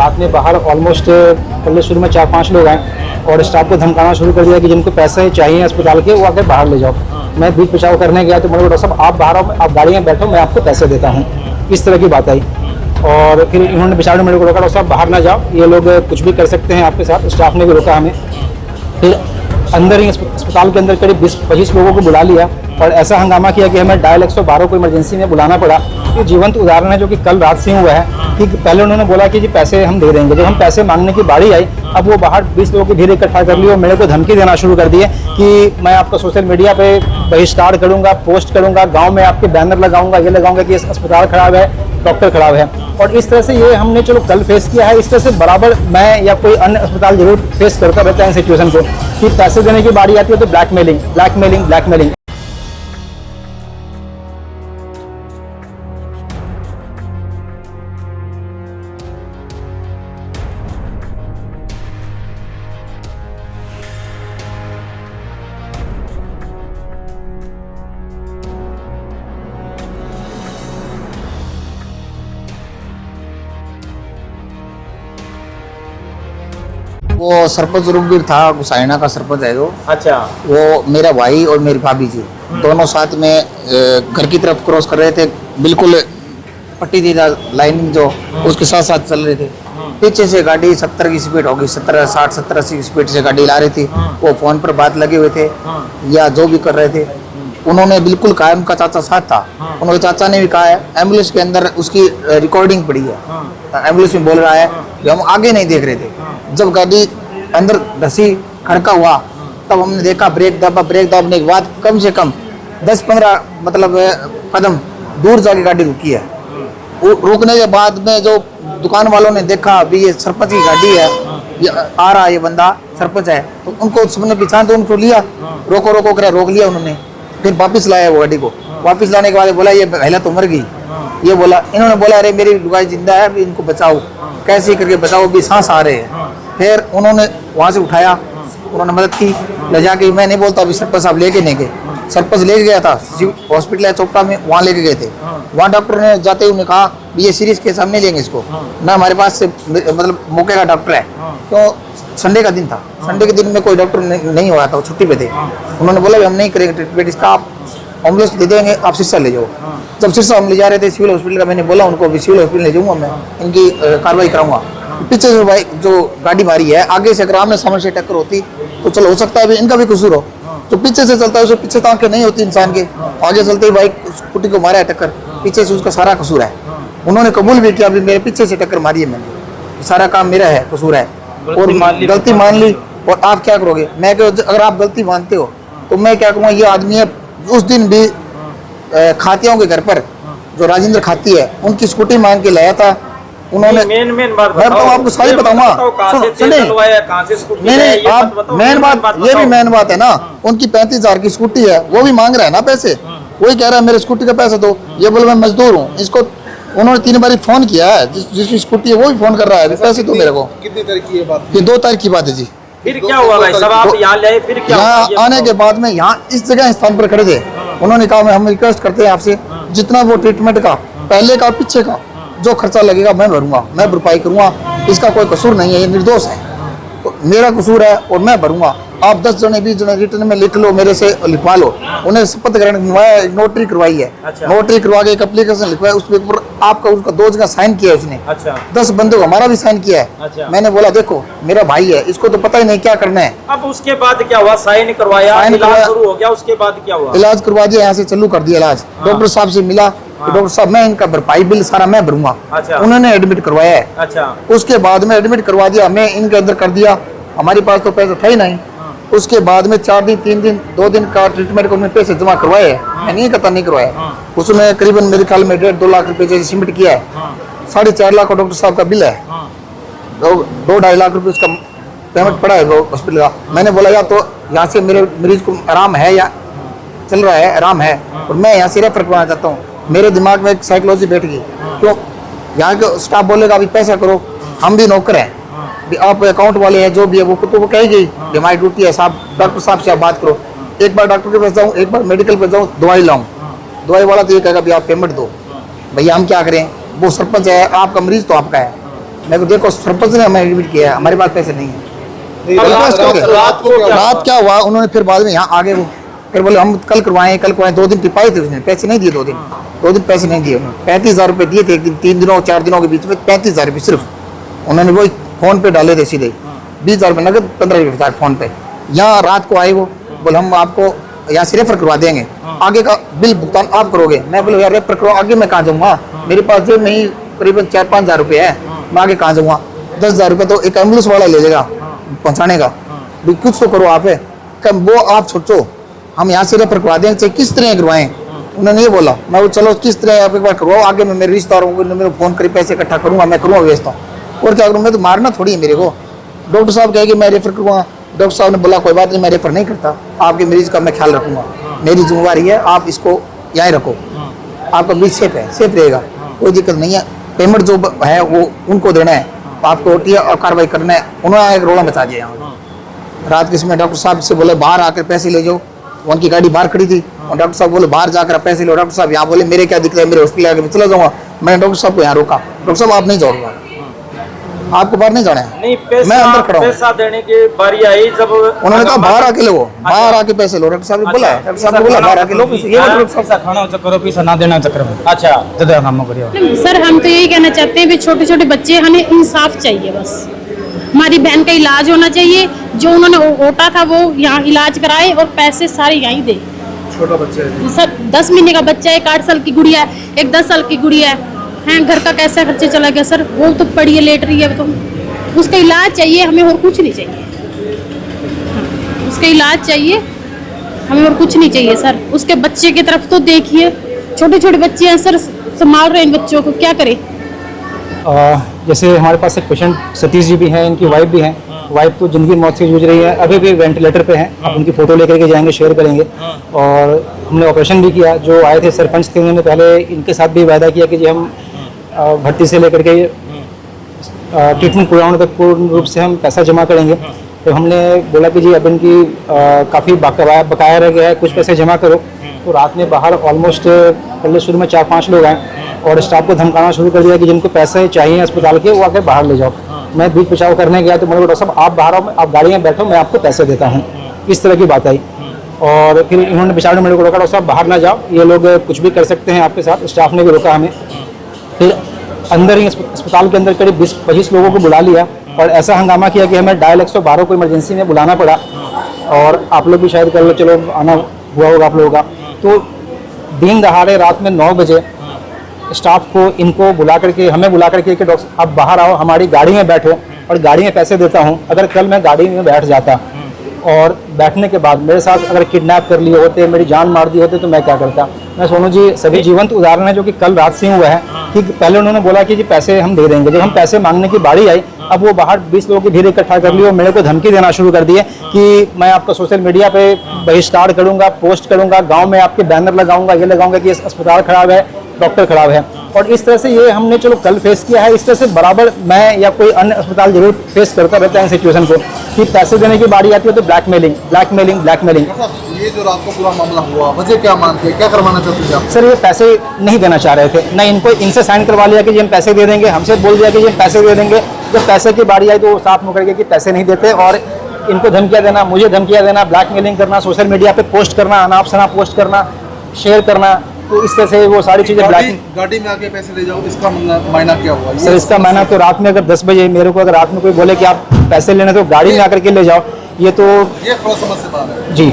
रात में बाहर ऑलमोस्ट पहले शुरू में 4-5 लोग आए और स्टाफ को धमकाना शुरू कर दिया कि जिनको पैसे चाहिए अस्पताल के वो आकर बाहर ले जाओ। मैं बीच बचाव करने गया तो बोले डॉक्टर साहब आप बाहर आओ, आप गाड़ी में बैठो, मैं आपको पैसे देता हूँ। इस तरह की बात आई और फिर इन्होंने बेचारे मेरे को रोका, डॉक्टर साहब बाहर ना जाओ, ये लोग कुछ भी कर सकते हैं आपके साथ। स्टाफ ने भी रोका हमें। फिर अंदर ही अस्पताल के अंदर करीब 20-25 लोगों को बुला लिया और ऐसा हंगामा किया कि हमें डायल 112 को इमरजेंसी में बुलाना पड़ा। ये जीवंत उदाहरण है जो कि कल रात से हुआ है कि पहले उन्होंने बोला कि जी पैसे हम दे देंगे, जब हम पैसे मांगने की बारी आई अब वो बाहर 20 लोगों की भीड़ इकट्ठा कर ली और मेरे को धमकी देना शुरू कर दिए कि मैं आपका सोशल मीडिया पे बहिष्कार करूंगा, पोस्ट करूंगा, गांव में आपके बैनर लगाऊंगा, ये लगाऊंगा कि अस्पताल खराब है, डॉक्टर खराब है। और इस तरह से ये हमने चलो कल फेस किया है, इस तरह से बराबर मैं या कोई अन्य अस्पताल जरूर फेस करता रहता है इन सिचुएशन को कि पैसे देने की बारी आती है तो ब्लैकमेलिंग ब्लैकमेलिंग ब्लैकमेलिंग। वो सरपंच रूपवीर था, गुसाइना का सरपंच है जो। अच्छा। वो मेरा भाई और मेरी भाभी जी दोनों साथ में घर की तरफ क्रॉस कर रहे थे, बिल्कुल पट्टी लाइन जो उसके साथ साथ चल रहे थे। पीछे से गाड़ी 70 की स्पीड होगी, 70, 60, 70, 80 की स्पीड से गाड़ी ला रही थी। वो फोन पर बात लगे हुए थे या जो भी कर रहे थे। उन्होंने बिल्कुल कहा, उनका चाचा साथ था, उन्होंने चाचा ने भी कहा है, एम्बुलेंस के अंदर उसकी रिकॉर्डिंग पड़ी है, एम्बुलेंस में बोल रहा है कि हम आगे नहीं देख रहे थे। जब गाड़ी अंदर धसी खड़का हुआ तब हमने देखा, ब्रेक दाबने के बाद कम से कम 10-15 मतलब कदम दूर जाके गाड़ी रुकी है। रुकने के बाद में जो दुकान वालों ने देखा भी ये सरपंच की गाड़ी है, ये आ रहा है, ये बंदा सरपंच है, तो उनको सबने पहचान तो उनको लिया, रोको कर रोक लिया उन्होंने। फिर वापस लाया वो गाड़ी को। वापस लाने के बाद बोला ये महिला तो मर गई। ये बोला, इन्होंने बोला अरे मेरी लुगाई जिंदा है, अभी इनको बचाओ, कैसे करके बचाओ, अभी सांस आ रहे हैं। फिर उन्होंने वहाँ से उठाया, उन्होंने मदद की ले जाके। मैं नहीं बोलता अभी सरपंच साहब लेके नहीं गए, सरपंच लेके गया था हॉस्पिटल है चोपड़ा में, वहाँ लेके गए थे। वहाँ डॉक्टर ने जाते हुए कहा ये सीरियस केस हम नहीं लेंगे इसको ना, हमारे पास से मतलब मौके का डॉक्टर है। तो संडे का दिन था, संडे के दिन में कोई डॉक्टर नहीं हुआ था, छुट्टी पे थे। उन्होंने बोला हम नहीं करेंगे ट्रीटमेंट इसका, आप एम्बुलेंस दे देंगे, आप सिरसा ले जाओ। जब सिरसा हम ले जा रहे थे सिविल हॉस्पिटल का, मैंने बोला उनको सिविल हॉस्पिटल ले जाऊंगा, मैं इनकी कार्रवाई कराऊंगा। पीछे से भाई जो गाड़ी मारी है, आगे से अगर आमने सामने से टक्कर होती तो चलो हो सकता है इनका भी कसूर हो। तो पीछे से चलता है, उसे पीछे तांखें नहीं होती इंसान के, आगे चलते ही बाइक स्कूटी को मारा है टक्कर, पीछे से उसका सारा कसूर है। उन्होंने कबूल भी किया, अभी मेरे पीछे से टक्कर मारी है मैंने, सारा काम मेरा है, कसूर है और गलती मान ली। और आप क्या करोगे? मैं अगर आप गलती मानते हो तो मैं क्या कहूँगा, ये आदमी है उस दिन भी खातियों के घर पर जो राजेंद्र खाती है उनकी स्कूटी मांग के लाया था उन्होंने। मेन बात मैं तो आपको सारी बताऊंगा, नहीं आप मेन बात, ये भी मेन बात है ना, उनकी 35,000 की स्कूटी है, वो भी मांग रहा है ना पैसे, वही कह रहा है मेरे स्कूटी का पैसा दो। ये बोल मैं मजदूर हूँ, इसको उन्होंने 3 बार फोन किया है, जिसकी स्कूटी है वो भी फोन कर रहा है पैसे दो मेरे को। कितनी तारीख की बात? ये 2 तारीख की बात है जी। फिर क्या हुआ भाई साहब, आप यहाँ ले फिर क्या? यहाँ आने के बाद में यहाँ इस जगह स्थान पर खड़े थे, उन्होंने कहा हम रिक्वेस्ट करते हैं आपसे जितना वो ट्रीटमेंट का पहले का पीछे का जो खर्चा लगेगा मैं भरूंगा, मैं भरपाई करूंगा, इसका कोई कसूर नहीं है, ये निर्दोष है, तो मेरा कसूर है और मैं भरूंगा। आप 10 जने 20 जने रिटर्न में लिख लो, मेरे से लिखवा लो। उन्हें शपथ ग्रहण करवाया, नोटरी करवाई है। अच्छा। नोटरी करवा के एक एप्लीकेशन लिखवाया, उसके ऊपर आपका उसका 2 जगह साइन किया है उसने। अच्छा। 10 बंदों को हमारा भी साइन किया है। अच्छा। मैंने बोला देखो मेरा भाई है, इसको तो पता ही नहीं क्या करना है। अब उसके बाद क्या हुआ? साइन करवाया, इलाज शुरू हो गया, उसके बाद क्या हुआ? इलाज करवा दिया, यहाँ से चालू कर दिया इलाज। डॉक्टर साहब से मिला, डॉक्टर साहब मैं इनका भरपाई बिल सारा मैं भरूंगा। अच्छा। उन्होंने एडमिट करवाया है। अच्छा। उसके बाद में एडमिट करवा दिया, मैं इनके अंदर कर दिया, हमारे पास तो पैसा था ही नहीं। उसके बाद में 4 दिन 3 दिन 2 दिन का ट्रीटमेंट को पैसे जमा करवाए हैं, मैं नहीं कहता नहीं करवाया। उसमें करीबन मेरे ख्याल में 1.5-2 लाख रुपए जैसे सिमिट किया है। 4.5 लाख का डॉक्टर साहब का बिल है, 2-2.5 लाख रुपए उसका पेमेंट पड़ा है हॉस्पिटल का। मैंने बोला या तो यहाँ से मेरे मरीज को आराम है या चल रहा है, आराम है, और मैं यहाँ से रेफर करवाना चाहता हूँ। मेरे दिमाग में एक साइकोलॉजी बैठ गई, क्यों यहाँ के स्टाफ बोलेगा अभी पैसा करो, हम भी नौकर हैं, आप अकाउंट वाले हैं, जो भी है वो तो वो कहेगी हमारी ड्यूटी है साहब, डॉक्टर साहब से आप बात करो। एक बार डॉक्टर के पास जाऊँ, एक बार मेडिकल पे जाऊँ, दवाई लाऊं, दवाई वाला तो ये कहेगा भी आप पेमेंट दो। भैया हम क्या करें, वो सरपंच है, आपका मरीज तो आपका है, मैं को देखो सरपंच ने हमें एडमिट किया है, हमारे पास पैसे नहीं है। रात क्या हुआ, उन्होंने फिर बाद में यहाँ आगे वो फिर बोले हम कल करवाएं 2 दिन टिपाए थे, उसने पैसे नहीं दिए, 2 दिन पैसे नहीं दिए उन्होंने। 35,000 रुपये दिए थे एक दिन, 3 दिनों 4 दिनों के बीच में 35,000 रुपये सिर्फ उन्होंने वो फोन पे डाले थे सीधे। 20,000 रुपये नगद, 15 रुपये फोन पे। यहाँ रात को आए वो बोले हम आपको यहाँ से रेफर करवा देंगे, आगे का बिल भुगतान आप करोगे। मैं बोले यार रेफर करो, आगे मैं कहाँ जाऊँगा, मेरे पास जेब में ही करीबन 4-5 हज़ार रुपये है, मैं आगे कहाँ जाऊँगा। 10,000 रुपये तो एक एम्बुलेंस वाला ले लेगा पहुँचाने का, भी कुछ तो करो आप है। कब वो आप सोचो हम यहाँ से रेफर करवा देंगे, चाहे किस तरह करवाएं। उन्होंने ये बोला, मैं वो चलो किस तरह आप एक बार करवाओ, आगे मैं मेरे रिश्तेदारों को मेरे फ़ोन कर पैसे इकट्ठा करूँगा, मैं करूँगा व्यवस्था, और क्या करूँ, मैं तो मारना थोड़ी है मेरे को। डॉक्टर साहब कहे कि मैं रेफर करूँगा, डॉक्टर साहब ने बोला कोई बात नहीं, मैं रेफर नहीं करता, आपके मरीज का मैं ख्याल रखूँगा, मेरी जिम्मेवारी है, आप इसको यहाँ रखो, आपका मरीज सेफ है, सेफ रहेगा, कोई दिक्कत नहीं है। पेमेंट जो है वो उनको देना है, आपको OT और कार्रवाई करना है। उन्होंने एक रोला मचा दिया यहाँ रात के समय। डॉक्टर साहब से बोले बाहर आकर पैसे ले जाओ, उनकी गाड़ी बाहर खड़ी थी और डॉक्टर साहब बोले बाहर जाकर पैसे लो। डॉक्टर साहब यहाँ बोले मेरे क्या दिक्कत है, मेरे हॉस्पिटल आके मैं चला जाऊँगा। मैंने डॉक्टर साहब को यहाँ रोका, डॉक्टर साहब आप नहीं जाओगे, आपको बाहर नहीं जाना है, नहीं मैं अंदर खड़ा हूँ। पैसा देने की बारी आई जब उन्होंने कहा बाहर आके लो, बाहर आके पैसे लो। डॉक्टर साहब ने बोला, डॉक्टर साहब ने बोला बाहर आके लो, ये डॉक्टर साहब खाना चक्कर पैसा ना देना चक्कर में। अच्छा ज्यादा काम करिए सर हम तो यही कहना चाहते हैं भी छोटे छोटे बच्चे, हमें इंसाफ चाहिए बस। हमारी बहन का इलाज होना चाहिए, जो उन्होंने ओटा था वो यहाँ इलाज कराए और पैसे सारे यहीं दे। छोटा बच्चा है सर 10 महीने का बच्चा है, 8 साल की गुड़िया है, एक 10 साल की गुड़िया है, घर का कैसा खर्चे चला गया सर, वो तो पड़ी है लेट रही है, तो उसका इलाज चाहिए हमें, और कुछ नहीं चाहिए। हाँ, उसका इलाज चाहिए हमें, और कुछ नहीं चाहिए सर। उसके बच्चे की तरफ तो देखिए, छोटे छोटे बच्चे हैं सर, संभाल रहे हैं इन बच्चों को, क्या करें। जैसे हमारे पास एक पेशेंट सतीश जी भी हैं, इनकी वाइफ भी हैं, वाइफ तो जिंदगी मौत से जूझ रही है, अभी भी वेंटिलेटर पे हैं। आप उनकी फ़ोटो लेकर के जाएंगे, शेयर करेंगे। और हमने ऑपरेशन भी किया, जो आए थे सरपंच थे, उन्होंने पहले इनके साथ भी वायदा किया कि जी हम भर्ती से लेकर के ट्रीटमेंट प्रोग्राम तक पूर्ण रूप से हम पैसा जमा करेंगे। तो हमने बोला कि जी अब इनकी काफ़ी बकाया रह गया है, कुछ पैसे जमा करो। तो रात में बाहर ऑलमोस्ट पहले शुरू में 4-5 लोग आए और स्टाफ को धमकाना शुरू कर दिया कि जिनको पैसे चाहिए अस्पताल के वो आके बाहर ले जाओ। मैं बीच बचाव करने गया तो मैंने बोला साहब आप बाहर आओ, आप गाड़ी में बैठो, मैं आपको पैसे देता हूँ, इस तरह की बात आई। और फिर इन्होंने बेचारे मेरे को रोका, डॉक्टर साहब बाहर ना जाओ, ये लोग कुछ भी कर सकते हैं आपके साथ। स्टाफ ने भी रोका हमें। फिर अंदर ही अस्पताल के अंदर करीब 20-25 लोगों को बुला लिया और ऐसा हंगामा किया कि हमें डायल 112 को इमरजेंसी में बुलाना पड़ा। और आप लोग भी शायद कर लो, चलो आना हुआ होगा आप लोगों का। तो दिन दहाड़े रात में 9 बजे स्टाफ को इनको बुला करके, हमें बुला करके कि डॉक्टर आप बाहर आओ, हमारी गाड़ी में बैठो, और गाड़ी में पैसे देता हूँ। अगर कल मैं गाड़ी में बैठ जाता और बैठने के बाद मेरे साथ अगर किडनैप कर लिए होते, मेरी जान मार दी होते, तो मैं क्या करता। मैं सोनू जी सभी जीवंत उदाहरण है जो कि कल रात से हुआ है कि पहले उन्होंने बोला कि जी पैसे हम दे देंगे। जब हम पैसे मांगने की बारी आई, अब वो बाहर 20 लोगों की भीड़ इकट्ठा कर ली और मेरे को धमकी देना शुरू कर दिए कि मैं आपका सोशल मीडिया पे बहिष्कार करूंगा, पोस्ट करूंगा, गाँव में आपके बैनर लगाऊंगा, ये लगाऊंगा कि अस्पताल खराब है, डॉक्टर खराब है। और इस तरह से ये हमने चलो कल फेस किया है, इस तरह से बराबर मैं या कोई अन्य अस्पताल जरूर फेस करता रहता है सिचुएशन को कि पैसे देने की बारी आती है तो ब्लैकमेलिंग। ये जो रात को पूरा मामला हुआ, वजह क्या मानते हैं, क्या करवाना चाहते थे आप? सर ये पैसे नहीं देना चाह रहे थे, ना इनसे साइन करवा लिया कि जी हम पैसे दे देंगे, हमसे बोल दिया कि जी हम पैसे दे देंगे। जब पैसे की बारी आई तो वो साफ मुकर गए कि पैसे नहीं देते और इनको धमकियाँ देना, मुझे धमकियाँ देना, ब्लैकमेलिंग करना, सोशल मीडिया पे पोस्ट करना, अनाप शनाप पोस्ट करना, शेयर करना। तो इस तरह से वो सारी चीज़ें गाड़ी में आके पैसे ले जाओ, इसका मायना क्या हुआ? सर इसका मायना तो रात में अगर 10 बजे मेरे को अगर रात में कोई बोले कि आप पैसे लेने तो गाड़ी में आकर के ले जाओ, ये तो थोड़ा समझ से बात है जी।